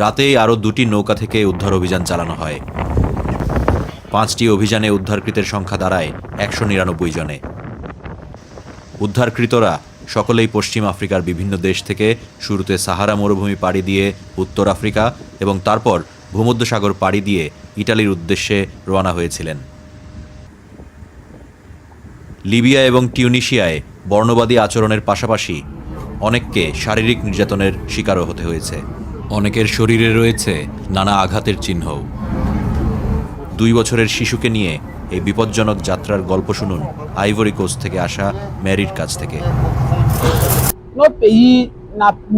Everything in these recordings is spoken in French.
রাতেই আরও 2টি নৌকা থেকে উদ্ধার অভিযান চালানো হয়। 5টি অভিযানে উদ্ধারকৃতের সংখ্যা দাঁড়ায় 199 জনে। উদ্ধারকৃতরা সকলেই পশ্চিম আফ্রিকার বিভিন্ন দেশ থেকে শুরুতে সাহারা মরুভূমি পাড়ি দিয়ে উত্তর আফ্রিকা এবং তারপর ভূমধ্যসাগর পাড়ি দিয়ে ইটালির উদ্দেশ্যে রওনা হয়েছিলেন। লিবিয়া এবং টিউনিশিয়ায় বর্ণবাদী আচরণের পাশাপাশি অনেককে শারীরিক নির্যাতনের শিকারও হতে হয়েছে। অনেকের শরীরে রয়েছে নানা আঘাতের চিহ্নও। 2 বছরের শিশুকে নিয়ে এই বিপজ্জনক যাত্রার গল্প শুনুন আইভরি কোস্ট থেকে আসা ম্যারির কাছ থেকে। Notre pays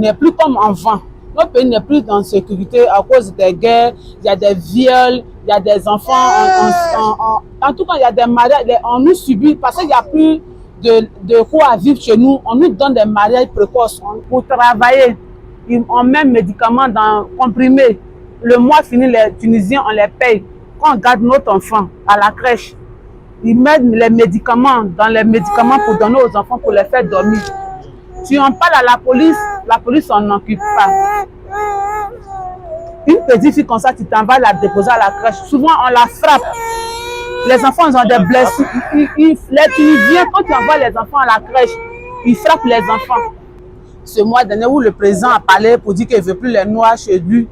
n'est plus comme avant. Notre pays n'est plus en sécurité à cause des guerres. Il y a des viols, il y a des enfants. En tout cas, il y a des mariages. On nous subit parce qu'il n'y a plus de quoi à vivre chez nous. On nous donne des mariages précoces pour travailler. On met médicaments dans comprimés. Le mois fini, les Tunisiens, on les paye. Quand on garde notre enfant à la crèche, ils mettent les médicaments dans les médicaments pour donner aux enfants pour les faire dormir. Si on parle à la police s'en occupe pas. Une petite fille comme ça, tu t'en vas la déposer à la crèche. Souvent, on la frappe. Les enfants ils ont des blessures. Les Tunisiens, quand tu envoies les enfants à la crèche, ils frappent les enfants. Ce mois dernier où le président a parlé pour dire qu'il ne veut plus les Noirs chez lui,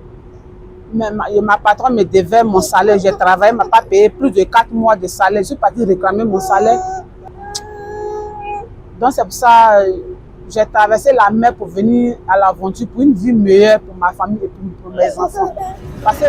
ma patronne me devait mon salaire. J'ai travaillé, ne m'a pas payé plus de 4 mois de salaire. Je suis partie réclamer mon salaire. Donc c'est pour ça j'ai traversé la mer pour venir à l'aventure pour une vie meilleure pour ma famille et pour mes enfants. Parce que